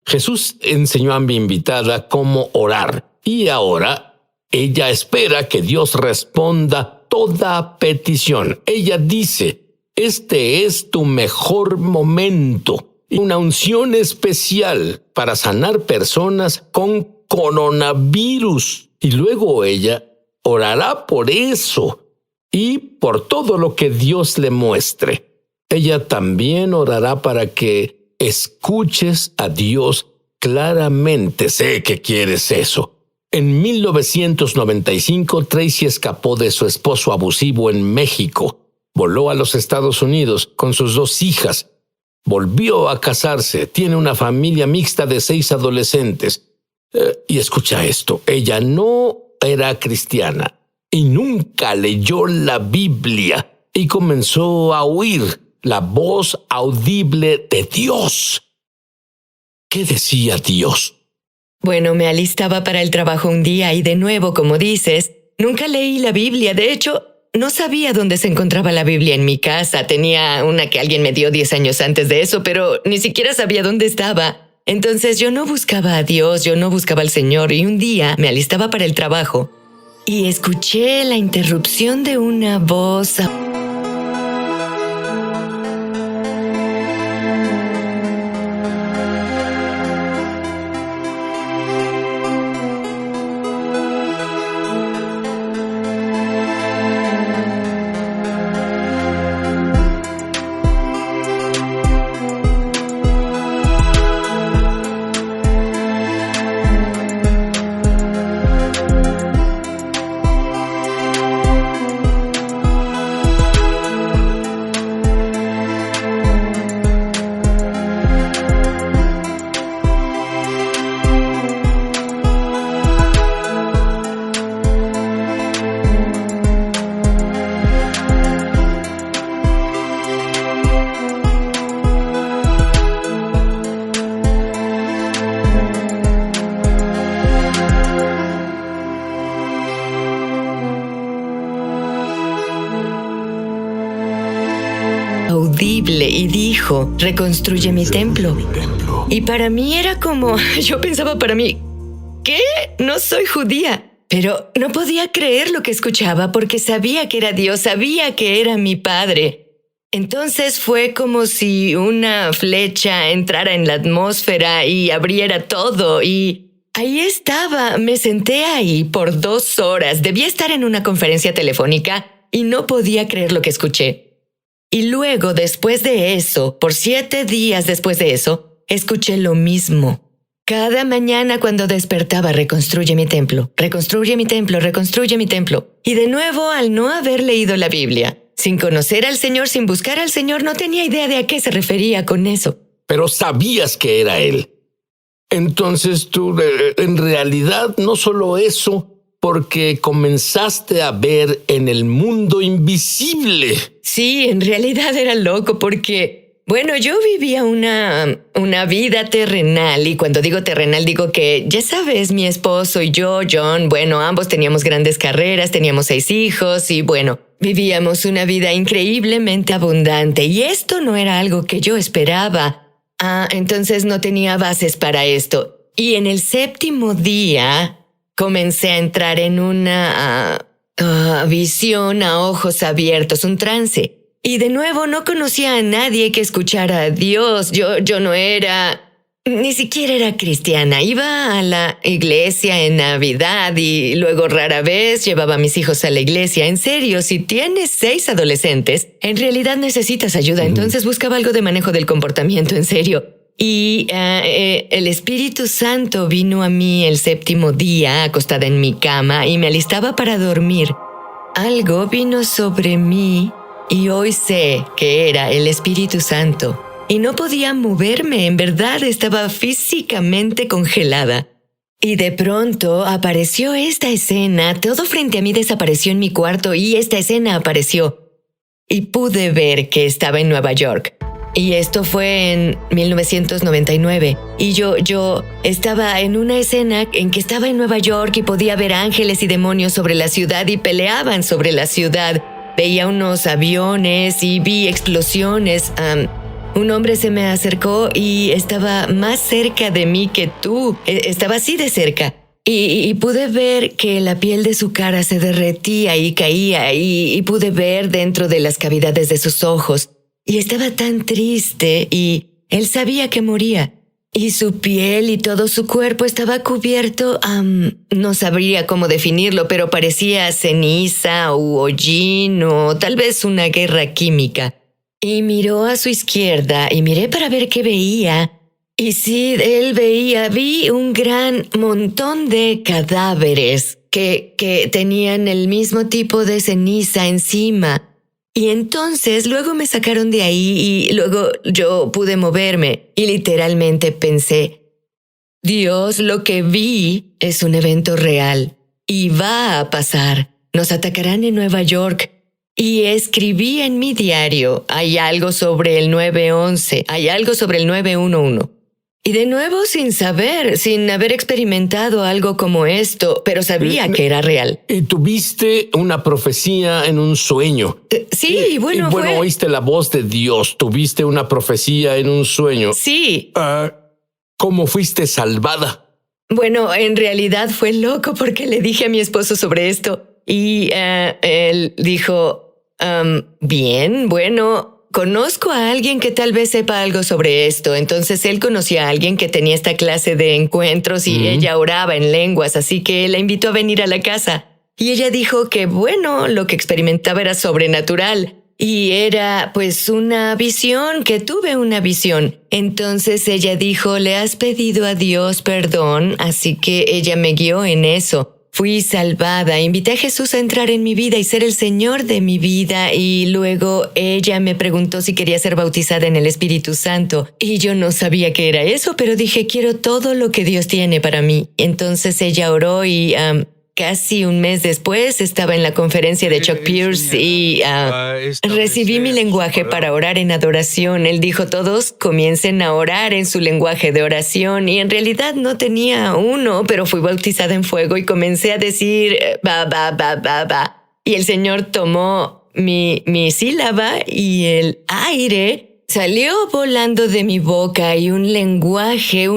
Jesús enseñó a mi invitada cómo orar y ahora ella espera que Dios responda toda petición. Ella dice, este es tu mejor momento, una unción especial para sanar personas con coronavirus. Y luego ella orará por eso y por todo lo que Dios le muestre. Ella también orará para que escuches a Dios claramente. Sé que quieres eso. En 1995, Tracy escapó de su esposo abusivo en México. Voló a los Estados Unidos con sus 2 hijas. Volvió a casarse. Tiene una familia mixta de 6 adolescentes. Y escucha esto. Ella no era cristiana y nunca leyó la Biblia y comenzó a oír la voz audible de Dios. ¿Qué decía Dios? Bueno, me alistaba para el trabajo un día y de nuevo, como dices, nunca leí la Biblia. De hecho, no sabía dónde se encontraba la Biblia en mi casa. Tenía una que alguien me dio 10 años antes de eso, pero ni siquiera sabía dónde estaba. Entonces yo no buscaba a Dios, yo no buscaba al Señor, y un día me alistaba para el trabajo y escuché la interrupción de una voz. audible y dijo, reconstruye mi templo. Y para mí era como, yo pensaba para mí, ¿qué? No soy judía. Pero no podía creer lo que escuchaba porque sabía que era Dios, sabía que era mi Padre. Entonces fue como si una flecha entrara en la atmósfera y abriera todo y ahí estaba. Me senté ahí por 2 horas. Debía estar en una conferencia telefónica y no podía creer lo que escuché. Y luego, después de eso, por 7 días después de eso, escuché lo mismo. Cada mañana cuando despertaba, reconstruye mi templo, reconstruye mi templo, reconstruye mi templo. Y de nuevo, al no haber leído la Biblia, sin conocer al Señor, sin buscar al Señor, no tenía idea de a qué se refería con eso. Pero sabías que era Él. Entonces tú, en realidad, no solo eso, porque comenzaste a ver en el mundo invisible. Sí, en realidad era loco porque, bueno, yo vivía una vida terrenal. Y cuando digo terrenal, digo que, ya sabes, mi esposo y yo, John, bueno, ambos teníamos grandes carreras, teníamos 6 hijos y, bueno, vivíamos una vida increíblemente abundante. Y esto no era algo que yo esperaba. Entonces no tenía bases para esto. Y en el 7º día comencé a entrar en una visión a ojos abiertos, un trance. Y de nuevo no conocía a nadie que escuchara a Dios. Yo no era, ni siquiera era cristiana. Iba a la iglesia en Navidad y luego rara vez llevaba a mis hijos a la iglesia. En serio, si tienes 6 adolescentes, en realidad necesitas ayuda. Entonces buscaba algo de manejo del comportamiento, en serio. Y el Espíritu Santo vino a mí el 7º día, acostada en mi cama, y me alistaba para dormir. Algo vino sobre mí y hoy sé que era el Espíritu Santo. Y no podía moverme, en verdad estaba físicamente congelada. Y de pronto apareció esta escena, todo frente a mí desapareció en mi cuarto y esta escena apareció. Y pude ver que estaba en Nueva York. Y esto fue en 1999. Y yo estaba en una escena en que estaba en Nueva York y podía ver ángeles y demonios sobre la ciudad y peleaban sobre la ciudad. Veía unos aviones y vi explosiones. un hombre se me acercó y estaba más cerca de mí que tú. Estaba así de cerca. Y pude ver que la piel de su cara se derretía y caía y pude ver dentro de las cavidades de sus ojos. Y estaba tan triste y él sabía que moría. Y su piel y todo su cuerpo estaba cubierto, no sabría cómo definirlo, pero parecía ceniza u hollín o tal vez una guerra química. Y miró a su izquierda y miré para ver qué veía. Y sí, vi un gran montón de cadáveres que tenían el mismo tipo de ceniza encima. Y entonces luego me sacaron de ahí y luego yo pude moverme y literalmente pensé, Dios, lo que vi es un evento real y va a pasar. Nos atacarán en Nueva York. Y escribí en mi diario, hay algo sobre el 911, hay algo sobre el 911. Y de nuevo sin saber, sin haber experimentado algo como esto, pero sabía que era real. Y tuviste una profecía en un sueño. Sí, bueno, fue... oíste la voz de Dios, tuviste una profecía en un sueño. Sí. ¿Cómo fuiste salvada? Bueno, en realidad fue loco porque le dije a mi esposo sobre esto y él dijo, bien, bueno... Conozco a alguien que tal vez sepa algo sobre esto. Entonces él conocía a alguien que tenía esta clase de encuentros y ella oraba en lenguas, así que la invitó a venir a la casa. Y ella dijo que, bueno, lo que experimentaba era sobrenatural. Y era, pues, una visión, que tuve una visión. Entonces ella dijo, le has pedido a Dios perdón, así que ella me guió en eso. Fui salvada, invité a Jesús a entrar en mi vida y ser el Señor de mi vida y luego ella me preguntó si quería ser bautizada en el Espíritu Santo y yo no sabía qué era eso, pero dije quiero todo lo que Dios tiene para mí. Entonces ella oró y casi un mes después estaba en la conferencia de Chuck Pierce y recibí mi lenguaje para orar en adoración. Él dijo, todos comiencen a orar en su lenguaje de oración y en realidad no tenía uno, pero fui bautizada en fuego y comencé a decir ba, ba, ba, ba, ba. Y el Señor tomó mi sílaba y el aire salió volando de mi boca y un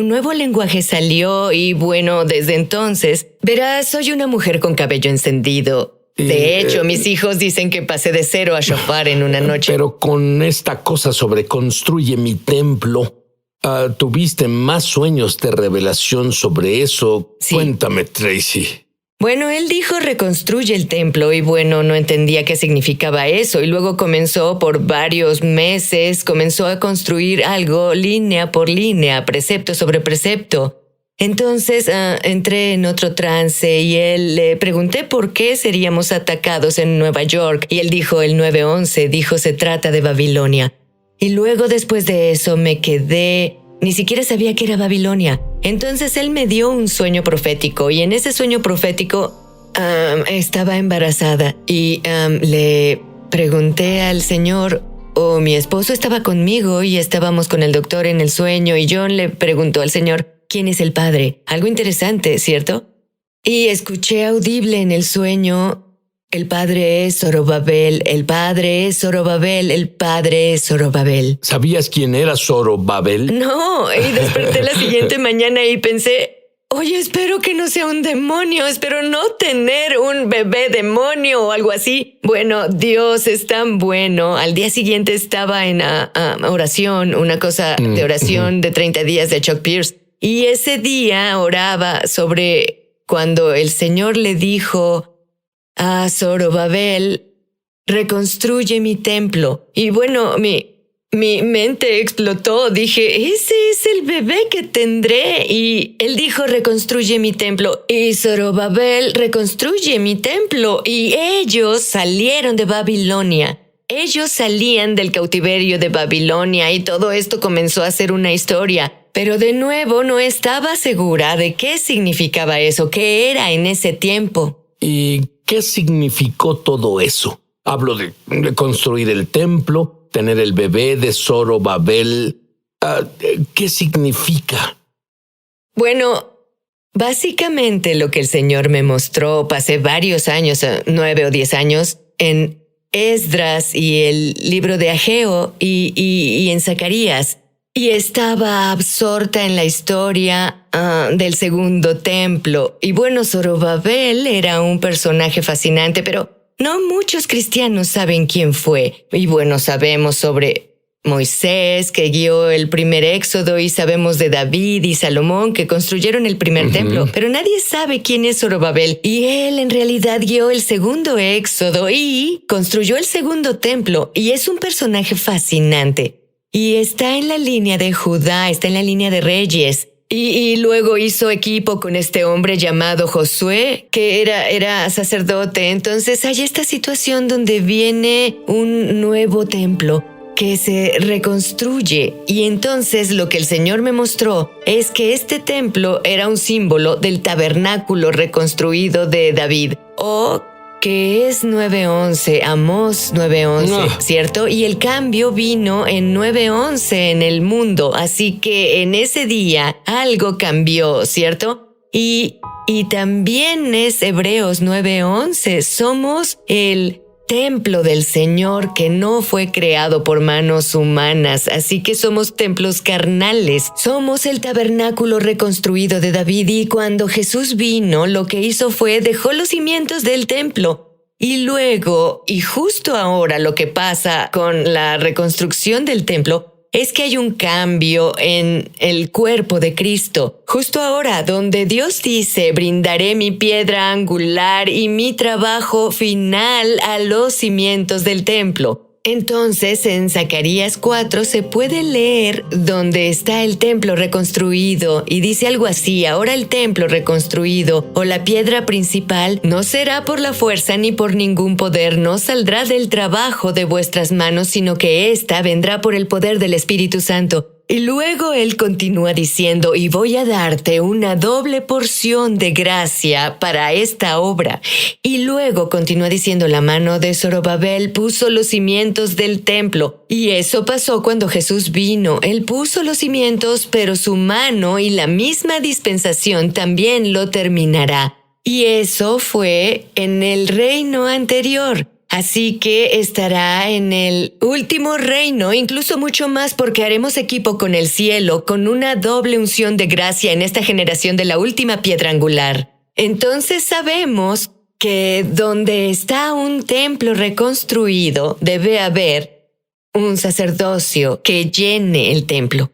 nuevo lenguaje salió y bueno, desde entonces, verás, soy una mujer con cabello encendido. De hecho, mis hijos dicen que pasé de cero a shofar en una noche. Pero con esta cosa sobre construye mi templo, ¿tuviste más sueños de revelación sobre eso? Sí. Cuéntame, Tracy. Bueno, él dijo reconstruye el templo y bueno, no entendía qué significaba eso y luego comenzó por varios meses, comenzó a construir algo línea por línea, precepto sobre precepto. Entonces entré en otro trance y le pregunté por qué seríamos atacados en Nueva York y él dijo el 911, dijo se trata de Babilonia. Y luego después de eso me quedé, ni siquiera sabía que era Babilonia. Entonces él me dio un sueño profético y en ese sueño profético estaba embarazada y le pregunté al Señor, mi esposo estaba conmigo y estábamos con el doctor en el sueño y John le preguntó al Señor, ¿quién es el padre? Algo interesante, ¿cierto? Y escuché audible en el sueño, el padre es Zorobabel, el padre es Zorobabel, el padre es Zorobabel. ¿Sabías quién era Zorobabel? No, y desperté la siguiente mañana y pensé, oye, espero que no sea un demonio, espero no tener un bebé demonio o algo así. Bueno, Dios es tan bueno. Al día siguiente estaba en oración, una cosa de oración de 30 días de Chuck Pierce. Y ese día oraba sobre cuando el Señor le dijo a Zorobabel, reconstruye mi templo. Y bueno, mi mente explotó. Dije, ese es el bebé que tendré. Y él dijo, reconstruye mi templo. Y Zorobabel, reconstruye mi templo. Y ellos salieron de Babilonia. Ellos salían del cautiverio de Babilonia y todo esto comenzó a ser una historia. Pero de nuevo no estaba segura de qué significaba eso, qué era en ese tiempo. ¿Y qué significó todo eso? Hablo de construir el templo, tener el bebé de Zorobabel. ¿Qué significa? Bueno, básicamente lo que el Señor me mostró, pasé varios años, 9 o 10 años, en Esdras y el libro de Ageo y en Zacarías. Y estaba absorta en la historia del segundo templo. Y bueno, Zorobabel era un personaje fascinante, pero no muchos cristianos saben quién fue. Y bueno, sabemos sobre Moisés, que guió el primer éxodo, y sabemos de David y Salomón, que construyeron el primer templo. Pero nadie sabe quién es Zorobabel. Y él en realidad guió el segundo éxodo y construyó el segundo templo. Y es un personaje fascinante. Y está en la línea de Judá, está en la línea de Reyes. Y luego hizo equipo con este hombre llamado Josué, que era sacerdote. Entonces hay esta situación donde viene un nuevo templo que se reconstruye. Y entonces lo que el Señor me mostró es que este templo era un símbolo del tabernáculo reconstruido de David, o que es 9:11, Amós 9:11, ¿cierto? Y el cambio vino en 9:11 en el mundo, así que en ese día algo cambió, ¿cierto? Y también es Hebreos 9:11, somos el templo del Señor que no fue creado por manos humanas, así que somos templos carnales, somos el tabernáculo reconstruido de David. Y cuando Jesús vino, lo que hizo fue dejó los cimientos del templo. Y luego, y justo ahora, lo que pasa con la reconstrucción del templo es que hay un cambio en el cuerpo de Cristo. Justo ahora, donde Dios dice, brindaré mi piedra angular y mi trabajo final a los cimientos del templo. Entonces, en Zacarías 4 se puede leer donde está el templo reconstruido y dice algo así: ahora el templo reconstruido o la piedra principal no será por la fuerza ni por ningún poder, no saldrá del trabajo de vuestras manos, sino que ésta vendrá por el poder del Espíritu Santo. Y luego él continúa diciendo, y voy a darte una doble porción de gracia para esta obra. Y luego continúa diciendo, la mano de Zorobabel puso los cimientos del templo. Y eso pasó cuando Jesús vino. Él puso los cimientos, pero su mano y la misma dispensación también lo terminará. Y eso fue en el reino anterior. Así que estará en el último reino, incluso mucho más, porque haremos equipo con el cielo, con una doble unción de gracia en esta generación de la última piedra angular. Entonces sabemos que donde está un templo reconstruido, debe haber un sacerdocio que llene el templo.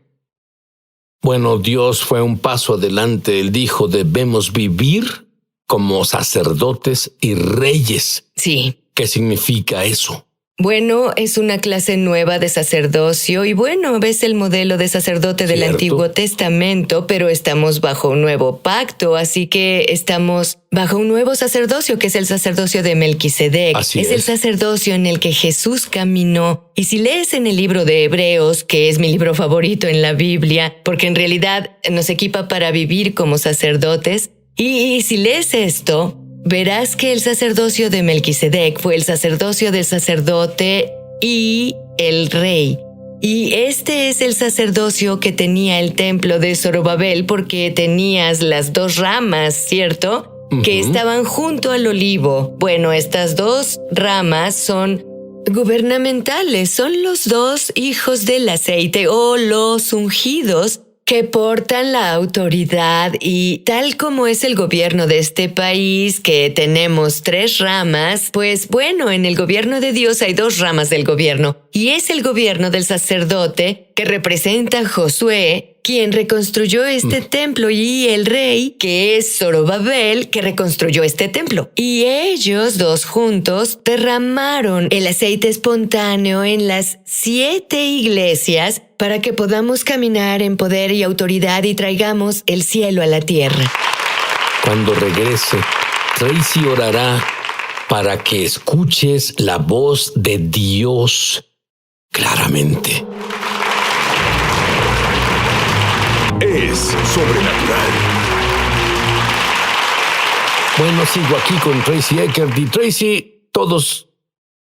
Bueno, Dios fue un paso adelante. Él dijo, debemos vivir como sacerdotes y reyes. Sí. ¿Qué significa eso? Bueno, es una clase nueva de sacerdocio y bueno, ves el modelo de sacerdote del Antiguo Testamento, pero estamos bajo un nuevo pacto, así que estamos bajo un nuevo sacerdocio que es el sacerdocio de Melquisedec. Es el sacerdocio en el que Jesús caminó. Y si lees en el libro de Hebreos, que es mi libro favorito en la Biblia, porque en realidad nos equipa para vivir como sacerdotes, y si lees esto, verás que el sacerdocio de Melquisedec fue el sacerdocio del sacerdote y el rey. Y este es el sacerdocio que tenía el templo de Zorobabel, porque tenías las dos ramas, ¿cierto? Que estaban junto al olivo. Bueno, estas dos ramas son gubernamentales, son los dos hijos del aceite o los ungidos, que portan la autoridad. Y tal como es el gobierno de este país, que tenemos 3 ramas, pues bueno, en el gobierno de Dios hay 2 ramas del gobierno. Y es el gobierno del sacerdote, que representa a Josué, quien reconstruyó este templo, y el rey, que es Zorobabel, que reconstruyó este templo. Y ellos 2 juntos derramaron el aceite espontáneo en las 7 iglesias para que podamos caminar en poder y autoridad y traigamos el cielo a la tierra. Cuando regrese, Tracy orará para que escuches la voz de Dios claramente. Es sobrenatural. Bueno, sigo aquí con Tracy Eckert. Y Tracy, todos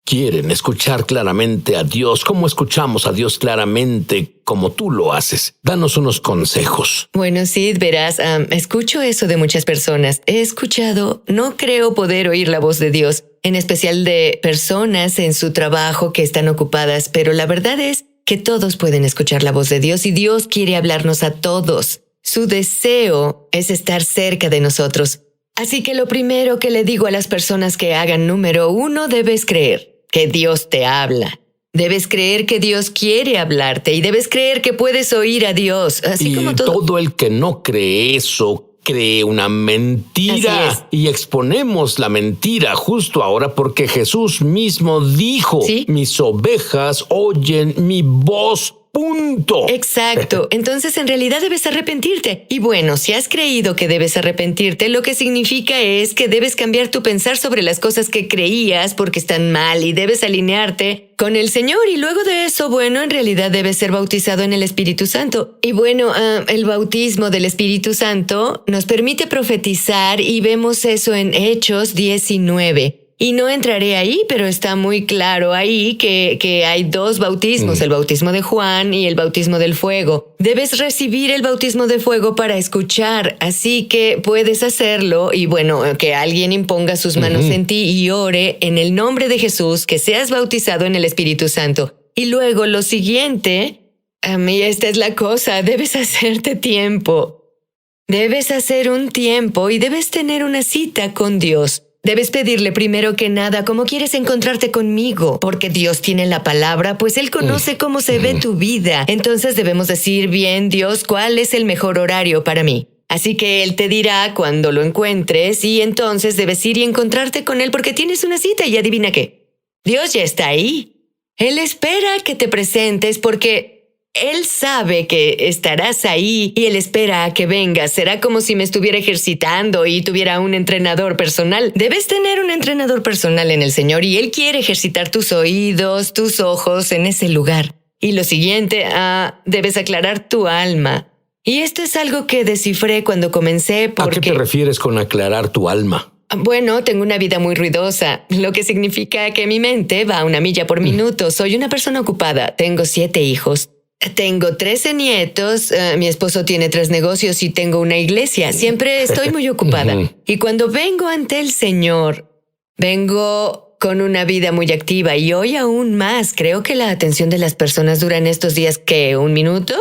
quieren escuchar claramente a Dios. ¿Cómo escuchamos a Dios claramente como tú lo haces? Danos unos consejos. Bueno, sí, verás, escucho eso de muchas personas. He escuchado, no creo poder oír la voz de Dios. en especial de personas en su trabajo que están ocupadas, pero la verdad es que todos pueden escuchar la voz de Dios y Dios quiere hablarnos a todos. Su deseo es estar cerca de nosotros. Así que lo primero que le digo a las personas que hagan, número 1, debes creer que Dios te habla. Debes creer que Dios quiere hablarte y debes creer que puedes oír a Dios. Así como todo el que no cree eso, cree una mentira. Así es. Y exponemos la mentira justo ahora porque Jesús mismo dijo, ¿Sí? Mis ovejas oyen mi voz. Punto. Exacto. Entonces, en realidad debes arrepentirte. Y bueno, si has creído que debes arrepentirte, lo que significa es que debes cambiar tu pensar sobre las cosas que creías porque están mal y debes alinearte con el Señor. Y luego de eso, bueno, en realidad debes ser bautizado en el Espíritu Santo. Y bueno, el bautismo del Espíritu Santo nos permite profetizar y vemos eso en Hechos 19. Y no entraré ahí, pero está muy claro ahí que hay 2 bautismos, el bautismo de Juan y el bautismo del fuego. Debes recibir el bautismo de fuego para escuchar, así que puedes hacerlo y bueno, que alguien imponga sus manos en ti y ore en el nombre de Jesús, que seas bautizado en el Espíritu Santo. Y luego lo siguiente, a mí esta es la cosa, debes hacerte tiempo. Debes hacer un tiempo y debes tener una cita con Dios. Debes pedirle primero que nada cómo quieres encontrarte conmigo, porque Dios tiene la palabra, pues Él conoce cómo se ve tu vida. Entonces debemos decir, bien, Dios, ¿cuál es el mejor horario para mí? Así que Él te dirá cuando lo encuentres y entonces debes ir y encontrarte con Él porque tienes una cita y adivina qué. Dios ya está ahí. Él espera que te presentes porque Él sabe que estarás ahí y Él espera a que vengas. Será como si me estuviera ejercitando y tuviera un entrenador personal. Debes tener un entrenador personal en el Señor y Él quiere ejercitar tus oídos, tus ojos en ese lugar. Y lo siguiente, debes aclarar tu alma. Y esto es algo que descifré cuando comencé porque... ¿A qué te refieres con aclarar tu alma? Bueno, tengo una vida muy ruidosa, lo que significa que mi mente va a 1 milla por minuto. Soy una persona ocupada, tengo 7 hijos. Tengo 13 nietos, mi esposo tiene 3 negocios y tengo una iglesia. Siempre estoy muy ocupada. Y cuando vengo ante el Señor, vengo con una vida muy activa y hoy aún más. Creo que la atención de las personas dura en estos días, ¿qué? ¿1 minuto?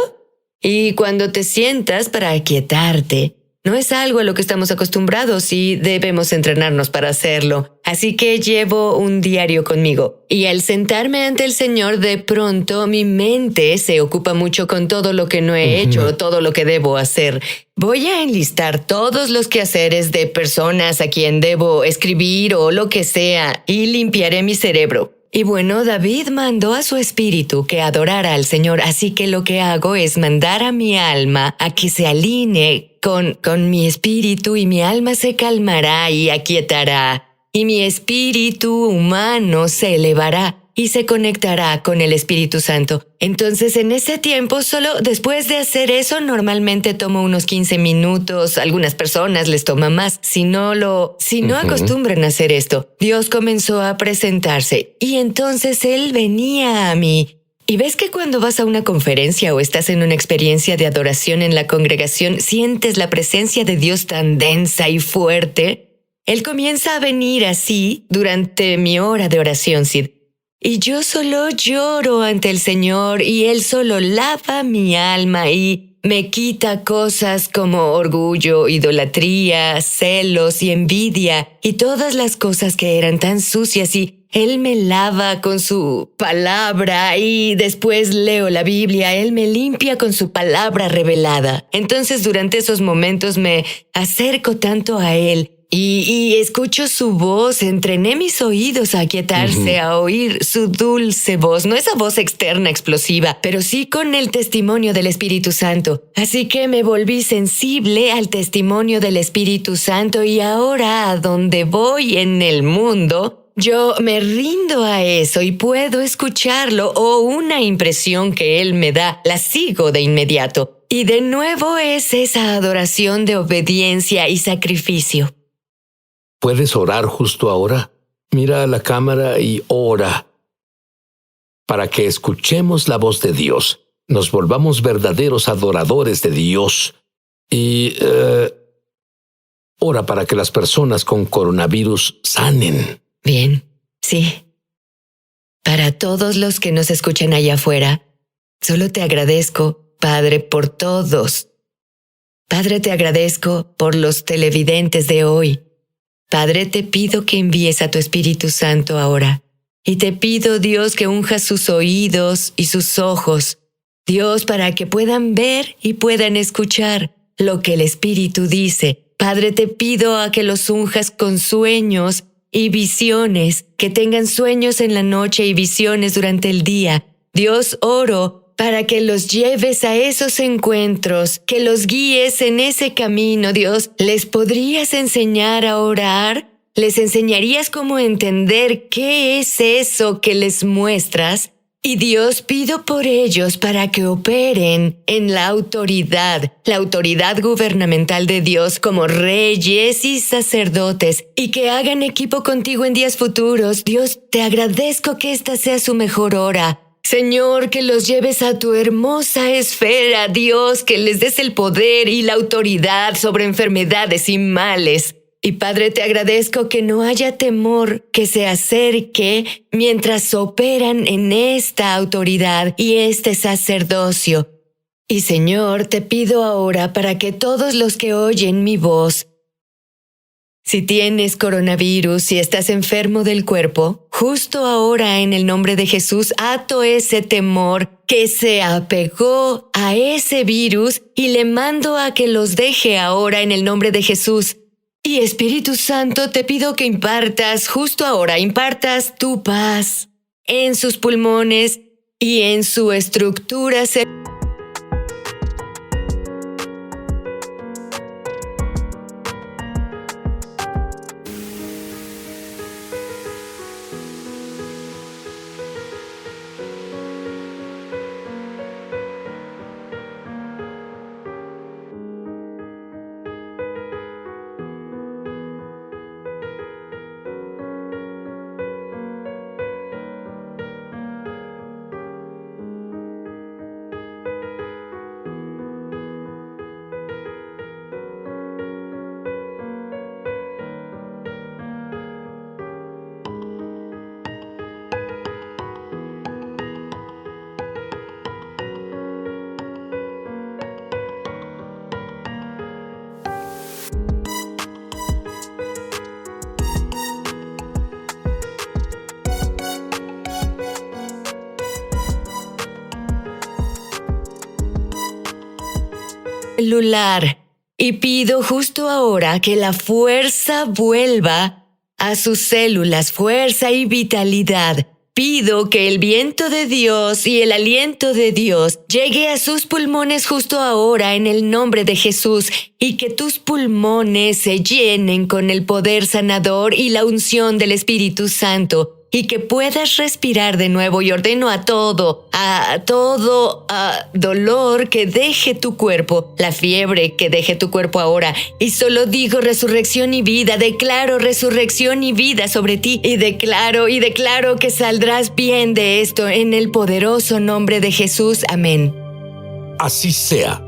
Y cuando te sientas para aquietarte, no es algo a lo que estamos acostumbrados y debemos entrenarnos para hacerlo. Así que llevo un diario conmigo. Y al sentarme ante el Señor, de pronto mi mente se ocupa mucho con todo lo que no he hecho, todo lo que debo hacer. Voy a enlistar todos los quehaceres de personas a quien debo escribir o lo que sea y limpiaré mi cerebro. Y bueno, David mandó a su espíritu que adorara al Señor, así que lo que hago es mandar a mi alma a que se alinee con mi espíritu y mi alma se calmará y aquietará. Y mi espíritu humano se elevará y se conectará con el Espíritu Santo. Entonces, en ese tiempo, solo después de hacer eso, normalmente tomo unos 15 minutos. Algunas personas les toma más. Si no acostumbran a hacer esto, Dios comenzó a presentarse y entonces Él venía a mí. Y ves que cuando vas a una conferencia o estás en una experiencia de adoración en la congregación, sientes la presencia de Dios tan densa y fuerte. Él comienza a venir así durante mi hora de oración, Sid. Y yo solo lloro ante el Señor y Él solo lava mi alma y me quita cosas como orgullo, idolatría, celos y envidia y todas las cosas que eran tan sucias y Él me lava con su palabra y después leo la Biblia. Él me limpia con su palabra revelada. Entonces durante esos momentos me acerco tanto a Él y escucho su voz. Entrené mis oídos a aquietarse, a oír su dulce voz. No esa voz externa explosiva, pero sí con el testimonio del Espíritu Santo. Así que me volví sensible al testimonio del Espíritu Santo y ahora a donde voy en el mundo, yo me rindo a eso y puedo escucharlo o una impresión que Él me da, la sigo de inmediato. Y de nuevo es esa adoración de obediencia y sacrificio. ¿Puedes orar justo ahora? Mira a la cámara y ora para que escuchemos la voz de Dios, nos volvamos verdaderos adoradores de Dios y ora para que las personas con coronavirus sanen. Bien, sí. Para todos los que nos escuchan allá afuera, solo te agradezco, Padre, por todos. Padre, te agradezco por los televidentes de hoy. Padre, te pido que envíes a tu Espíritu Santo ahora. Y te pido, Dios, que unjas sus oídos y sus ojos, Dios, para que puedan ver y puedan escuchar lo que el Espíritu dice. Padre, te pido a que los unjas con sueños y visiones, que tengan sueños en la noche y visiones durante el día. Dios, oro para que los lleves a esos encuentros, que los guíes en ese camino, Dios. ¿Les podrías enseñar a orar? ¿Les enseñarías cómo entender qué es eso que les muestras? Y Dios, pido por ellos para que operen en la autoridad gubernamental de Dios como reyes y sacerdotes, y que hagan equipo contigo en días futuros. Dios, te agradezco que esta sea su mejor hora. Señor, que los lleves a tu hermosa esfera, Dios, que les des el poder y la autoridad sobre enfermedades y males. Y Padre, te agradezco que no haya temor que se acerque mientras operan en esta autoridad y este sacerdocio. Y Señor, te pido ahora para que todos los que oyen mi voz, si tienes coronavirus, si estás enfermo del cuerpo, justo ahora en el nombre de Jesús, ato ese temor que se apegó a ese virus y le mando a que los deje ahora en el nombre de Jesús. Y Espíritu Santo, te pido que impartas tu paz en sus pulmones y en su estructura celular. Y pido justo ahora que la fuerza vuelva a sus células, fuerza y vitalidad. Pido que el viento de Dios y el aliento de Dios llegue a sus pulmones justo ahora en el nombre de Jesús, y que tus pulmones se llenen con el poder sanador y la unción del Espíritu Santo, y que puedas respirar de nuevo. Y ordeno a todo dolor que deje tu cuerpo, la fiebre que deje tu cuerpo ahora. Y solo digo resurrección y vida, declaro resurrección y vida sobre ti, y declaro que saldrás bien de esto en el poderoso nombre de Jesús. Amén. Así sea.